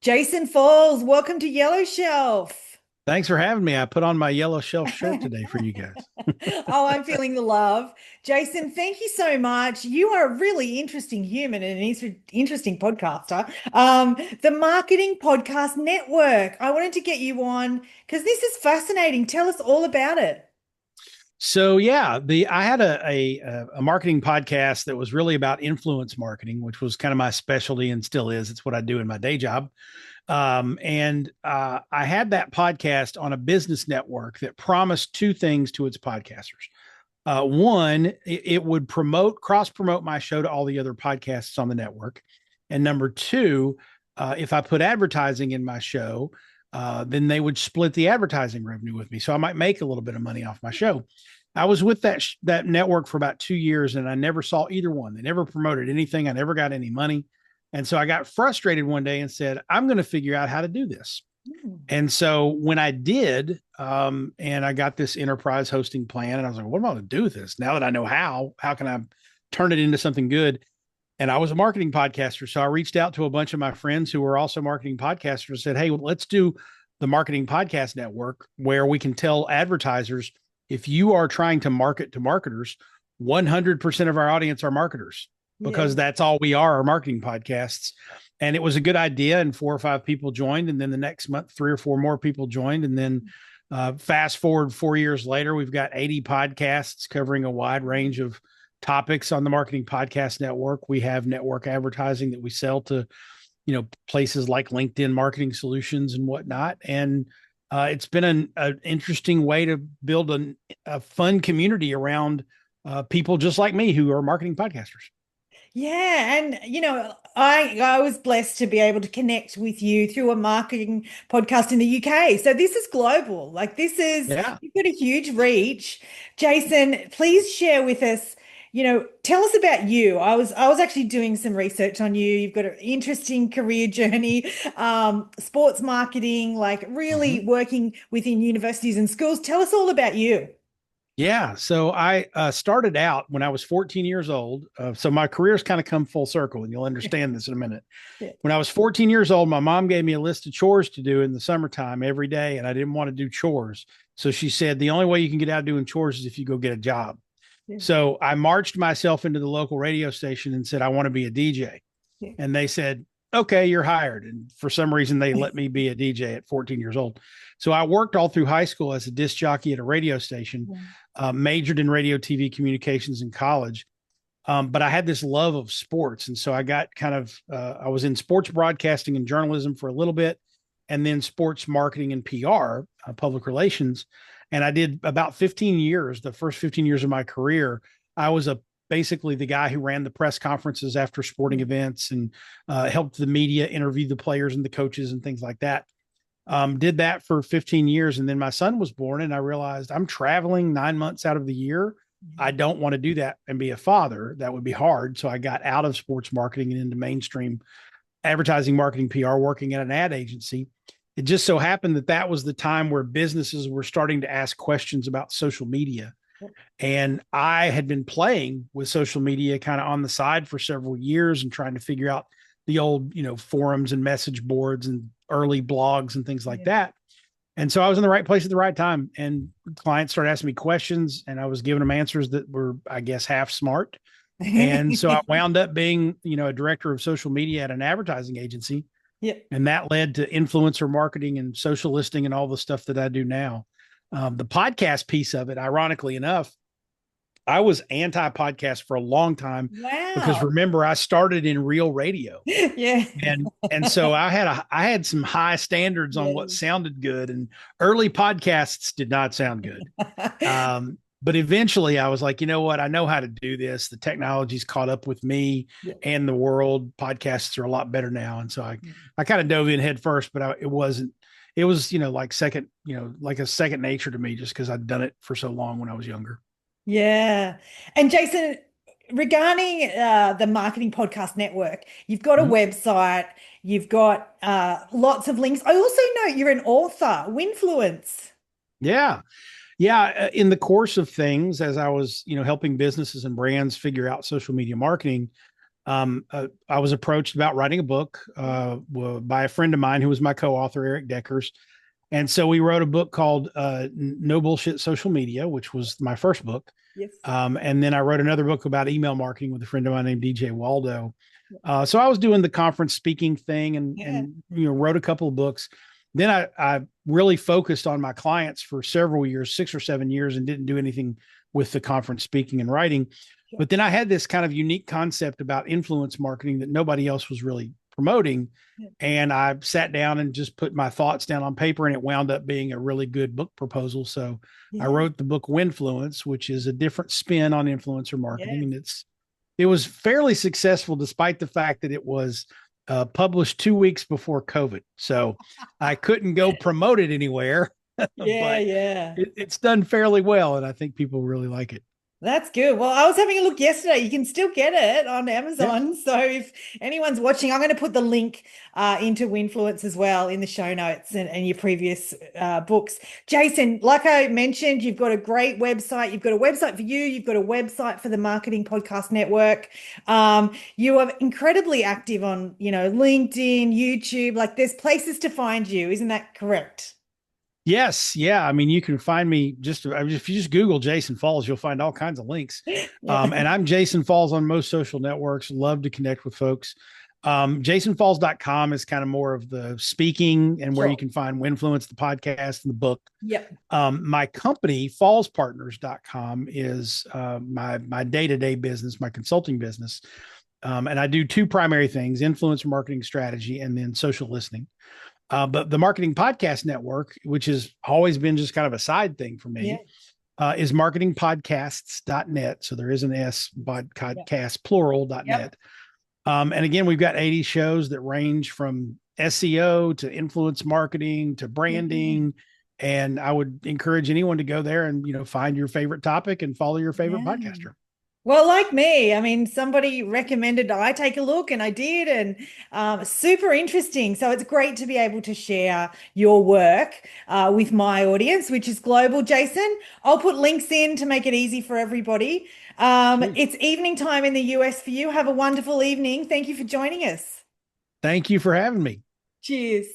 Jason Falls, welcome to Yellow Shelf. Thanks for having me. I put on my yellow shelf shirt today for you guys. Oh, I'm feeling the love. Jason, thank you so much. You are a really interesting human and an interesting podcaster. The Marketing Podcast Network. I wanted to get you on because this is fascinating. Tell us all about it. So yeah, the I had a marketing podcast that was really about influence marketing, which was kind of my specialty and still is. It's what I do in my day job. And I had that podcast on a business network that promised two things to its podcasters. One, it would cross promote my show to all the other podcasts on the network. And number two, if I put advertising in my show, then they would split the advertising revenue with me. So I might make a little bit of money off my show. I was with that network for about 2 years and I never saw either one. They never promoted anything. I never got any money. And so I got frustrated one day and said, I'm going to figure out how to do this. And so when I did, and I got this enterprise hosting plan, and I was like, what am I going to do with this? Now that I know how can I turn it into something good? And I was a marketing podcaster. So I reached out to a bunch of my friends who were also marketing podcasters and said, hey, well, let's do the Marketing Podcast Network where we can tell advertisers, if you are trying to market to marketers, 100% of our audience are marketers because that's all we are marketing podcasts. And it was a good idea. And 4 or 5 people joined. And then the next month, 3 or 4 more people joined. And then fast forward 4 years later, we've got 80 podcasts covering a wide range of topics on the Marketing Podcast Network. We have network advertising that we sell to, places like LinkedIn Marketing Solutions and whatnot. And it's been an interesting way to build a fun community around people just like me who are marketing podcasters. Yeah, and I was blessed to be able to connect with you through a marketing podcast in the UK. So this is global. Like Yeah. you've got a huge reach. Jason, please share with us, tell us about you. I was actually doing some research on you. You've got an interesting career journey, sports marketing, like really Mhm. working within universities and schools. Tell us all about you. Yeah. So I started out when I was 14 years old. So my career's kind of come full circle, and you'll understand this in a minute. Yeah. When I was 14 years old, my mom gave me a list of chores to do in the summertime every day, and I didn't want to do chores. So she said, the only way you can get out of doing chores is if you go get a job. Yeah. So I marched myself into the local radio station and said, I want to be a DJ. Yeah. And they said, okay, you're hired. And for some reason, they let me be a DJ at 14 years old. So I worked all through high school as a disc jockey at a radio station, majored in radio, TV communications in college. But I had this love of sports. And so I got I was in sports broadcasting and journalism for a little bit, and then sports marketing and PR, public relations. And I did about 15 years, the first 15 years of my career. I was basically the guy who ran the press conferences after sporting events and helped the media interview the players and the coaches and things like that. Did that for 15 years. And then my son was born, and I realized I'm traveling 9 months out of the year. I don't want to do that and be a father. That would be hard. So I got out of sports marketing and into mainstream advertising, marketing, PR, working at an ad agency. It just so happened that that was the time where businesses were starting to ask questions about social media. And I had been playing with social media kind of on the side for several years and trying to figure out the old, forums and message boards and early blogs and things like that. And so I was in the right place at the right time. And clients started asking me questions, and I was giving them answers that were, I guess, half smart. And so I wound up being, a director of social media at an advertising agency. Yeah. And that led to influencer marketing and social listing and all the stuff that I do now. The podcast piece of it, ironically enough, I was anti-podcast for a long time because Wow. remember, I started in real radio. Yeah. And so I had some high standards on what Yeah. sounded good, and early podcasts did not sound good. But eventually I was like, you know what? I know how to do this. The technology's caught up with me Yeah. and the world. Podcasts are a lot better now. And so I kind of dove in head first, but it wasn't, it was, like a second nature to me just because I'd done it for so long when I was younger. Yeah. And Jason, regarding the Marketing Podcast Network, you've got a Mhm. website, you've got lots of links. I also know you're an author, Winfluence. Yeah. Yeah. In the course of things, as I was, helping businesses and brands figure out social media marketing, I was approached about writing a book by a friend of mine who was my co-author, Eric Deckers. And so we wrote a book called No Bullshit Social Media, which was my first book. Yes. And then I wrote another book about email marketing with a friend of mine named DJ Waldo. So I was doing the conference speaking thing and wrote a couple of books. Then I really focused on my clients for several years, 6 or 7 years, and didn't do anything with the conference speaking and writing. But then I had this kind of unique concept about influence marketing that nobody else was really promoting. And I sat down and just put my thoughts down on paper, and it wound up being a really good book proposal. So I wrote the book Winfluence, which is a different spin on influencer marketing. And it was fairly successful despite the fact that it was published 2 weeks before COVID. So I couldn't go promote it anywhere. But it's done fairly well. And I think people really like it. That's good. Well, I was having a look yesterday. You can still get it on Amazon. Yeah. So if anyone's watching, I'm going to put the link into Winfluence as well in the show notes and your previous books. Jason, like I mentioned, you've got a great website. You've got a website for you. You've got a website for the Marketing Podcast Network. You are incredibly active on, LinkedIn, YouTube. Like there's places to find you. Isn't that correct? Yes. Yeah. I mean, you can find me if you just Google Jason Falls, you'll find all kinds of links. And I'm Jason Falls on most social networks. Love to connect with folks. JasonFalls.com is kind of more of the speaking and where you can find Winfluence, the podcast and the book. Yep. My company, fallspartners.com, is my day-to-day business, my consulting business. And I do two primary things: influencer marketing strategy and then social listening. But the Marketing Podcast Network, which has always been just kind of a side thing for me, is marketingpodcasts.net. So there is an S, podcast plural.net. And again, we've got 80 shows that range from SEO to influence marketing to branding. And I would encourage anyone to go there and, find your favorite topic and follow your favorite podcaster. Well, like me, I mean, somebody recommended I take a look and I did, and super interesting. So it's great to be able to share your work with my audience, which is global. Jason, I'll put links in to make it easy for everybody. It's evening time in the US for you. Have a wonderful evening. Thank you for joining us. Thank you for having me. Cheers.